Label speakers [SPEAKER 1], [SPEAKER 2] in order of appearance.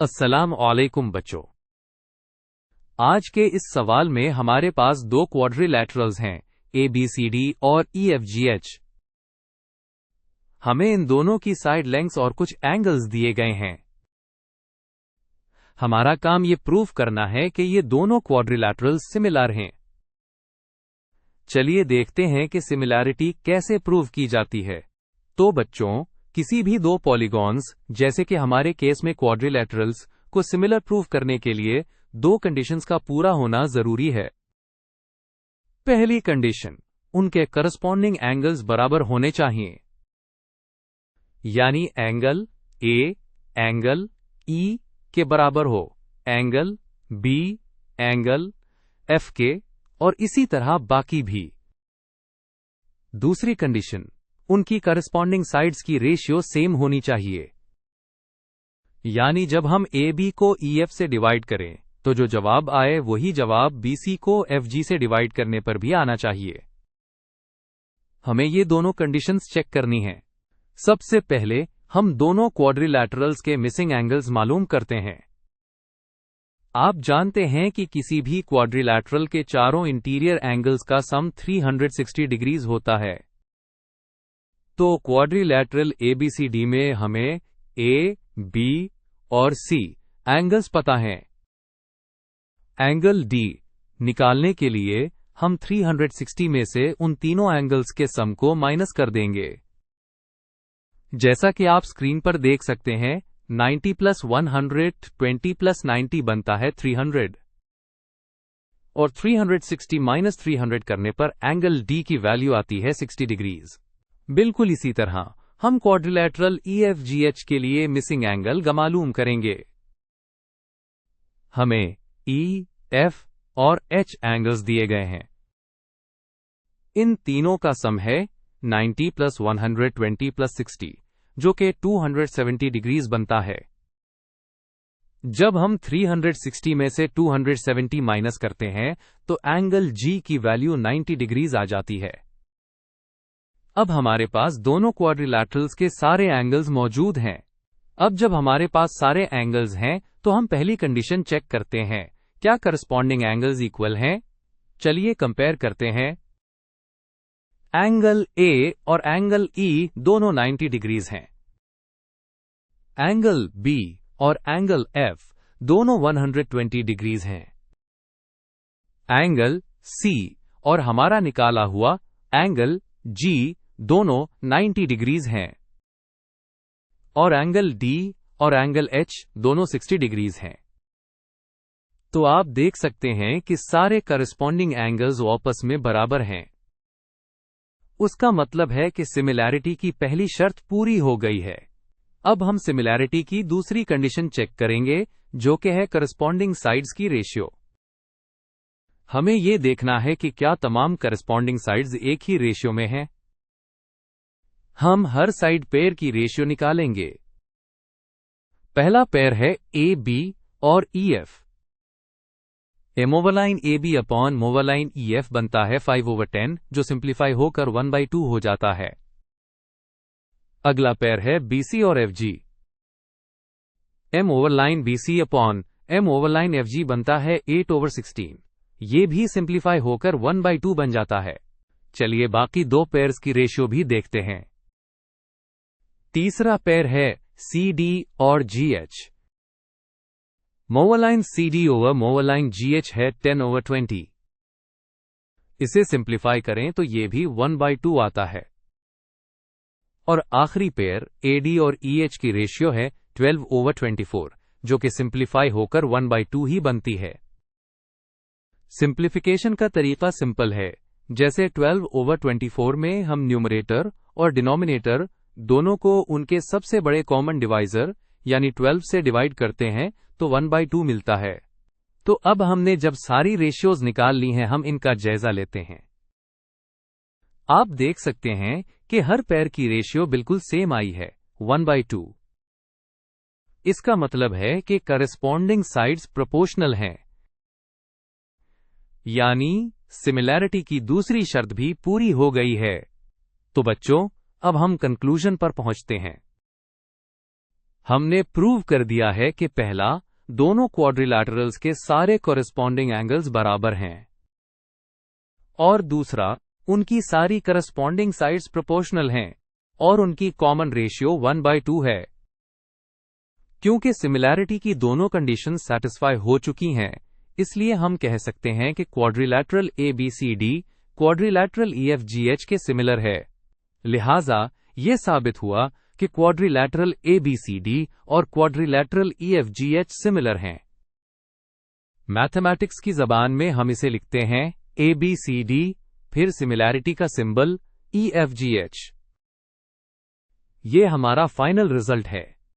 [SPEAKER 1] अस्सलाम वालेकुम बच्चों। आज के इस सवाल में हमारे पास दो क्वाड्रिलैटरल्स हैं, ABCD और EFGH। हमें इन दोनों की साइड लेंथ्स और कुछ एंगल्स दिए गए हैं। हमारा काम ये प्रूव करना है कि ये दोनों क्वाड्रिलैटरल्स सिमिलर हैं। चलिए देखते हैं कि सिमिलैरिटी कैसे प्रूव की जाती है। तो बच्चों, किसी भी दो पॉलीगॉन्स, जैसे कि हमारे केस में क्वाड्रिलैटरल्स, को सिमिलर प्रूव करने के लिए दो कंडीशंस का पूरा होना जरूरी है। पहली कंडीशन, उनके करस्पॉन्डिंग एंगल्स बराबर होने चाहिए, यानी एंगल A एंगल E के बराबर हो, एंगल B एंगल F के, और इसी तरह बाकी भी। दूसरी कंडीशन, उनकी करस्पॉन्डिंग साइड्स की रेशियो सेम होनी चाहिए, यानी जब हम AB को EF से डिवाइड करें तो जो जवाब आए वही जवाब BC को FG से डिवाइड करने पर भी आना चाहिए। हमें ये दोनों कंडीशंस चेक करनी है। सबसे पहले हम दोनों क्वाड्रिलैटरल्स के मिसिंग एंगल्स मालूम करते हैं। आप जानते हैं कि किसी भी क्वाड्रिलैटरल के चारों इंटीरियर एंगल्स का सम 360 डिग्रीज होता है। तो क्वाड्रिलैटरल ABCD में हमें A, B और C एंगल्स पता हैं। एंगल D निकालने के लिए हम 360 में से उन तीनों एंगल्स के सम को माइनस कर देंगे। जैसा कि आप स्क्रीन पर देख सकते हैं, 90 प्लस 120 प्लस 90 बनता है 300, और 360 माइनस 300 करने पर एंगल D की वैल्यू आती है 60 डिग्रीज। बिल्कुल इसी तरह हम क्वाड्रिलैटरल EFGH के लिए मिसिंग एंगल मालूम करेंगे। हमें E, F और H एंगल्स दिए गए हैं। इन तीनों का सम है 90 प्लस 120 प्लस 60, जो कि 270 डिग्रीज बनता है। जब हम 360 में से 270 माइनस करते हैं तो एंगल G की वैल्यू 90 डिग्रीज आ जाती है। अब हमारे पास दोनों क्वाड्रिलैटरल्स के सारे एंगल्स मौजूद हैं। अब जब हमारे पास सारे एंगल्स हैं तो हम पहली कंडीशन चेक करते हैं, क्या करस्पॉन्डिंग एंगल्स इक्वल हैं। चलिए कंपेयर करते हैं। एंगल A और एंगल E दोनों 90 डिग्रीज हैं। एंगल B और एंगल F दोनों 120 डिग्रीज हैं। एंगल C और हमारा निकाला हुआ एंगल G दोनों 90 डिग्रीज हैं, और एंगल D और एंगल H दोनों 60 डिग्रीज हैं। तो आप देख सकते हैं कि सारे करस्पॉन्डिंग एंगल्स आपस में बराबर हैं। उसका मतलब है कि सिमिलैरिटी की पहली शर्त पूरी हो गई है। अब हम सिमिलैरिटी की दूसरी कंडीशन चेक करेंगे, जो कि है करस्पॉन्डिंग साइड्स की रेशियो। हमें यह देखना है कि क्या तमाम करस्पॉन्डिंग साइड्स एक ही रेशियो में हैं। हम हर साइड पेयर की रेशियो निकालेंगे। पहला पेयर है AB और EF। मोवलाइन AB अपॉन मोवलाइन EF बनता है 5/10, जो सिंप्लीफाई होकर 1/2 हो जाता है। अगला पेयर है BC और FG। मोवलाइन BC अपॉन मोवलाइन FG बनता है 8/16, ये भी सिंप्लीफाई होकर 1/2 बन जाता है। चलिए बाकी दो पेयर्स की रेशियो भी देखते हैं। तीसरा पेयर है CD और GH। मोवलाइन CD ओवर मोवलाइन GH है 10/20। इसे सिंप्लीफाई करें तो ये भी 1/2 आता है। और आखिरी पेयर AD और EH की रेशियो है 12/24, जो कि सिंप्लीफाई होकर 1/2 ही बनती है। सिंप्लीफिकेशन का तरीका सिंपल है। जैसे 12/24 में हम न्यूमरेटर और डिनोमिनेटर दोनों को उनके सबसे बड़े कॉमन डिवाइजर यानी 12 से डिवाइड करते हैं तो 1/2 मिलता है। तो अब हमने जब सारी रेशियोज निकाल ली हैं, हम इनका जायजा लेते हैं। आप देख सकते हैं कि हर पेयर की रेशियो बिल्कुल सेम आई है, 1/2। इसका मतलब है कि करस्पॉन्डिंग साइड्स प्रोपोर्शनल हैं, यानी सिमिलैरिटी की दूसरी शर्त भी पूरी हो गई है। तो बच्चों, अब हम कंक्लूजन पर पहुंचते हैं। हमने प्रूव कर दिया है कि पहला, दोनों क्वाड्रिलैटरल्स के सारे कॉरेस्पॉन्डिंग एंगल्स बराबर हैं, और दूसरा, उनकी सारी करस्पॉन्डिंग साइड्स प्रोपोर्शनल हैं, और उनकी कॉमन रेशियो 1/2 है। क्योंकि सिमिलैरिटी की दोनों कंडीशंस सैटिस्फाई हो चुकी हैं, इसलिए हम कह सकते हैं कि क्वाड्रिलैटरल ABCD क्वाड्रिलैटरल EFGH के सिमिलर है। लिहाजा ये साबित हुआ कि क्वाड्रिलैटरल ABCD और क्वाड्रिलैटरल EFGH सिमिलर हैं। मैथमेटिक्स की जबान में हम इसे लिखते हैं ABCD, फिर सिमिलैरिटी का सिंबल EFGH। ये हमारा फाइनल रिजल्ट है।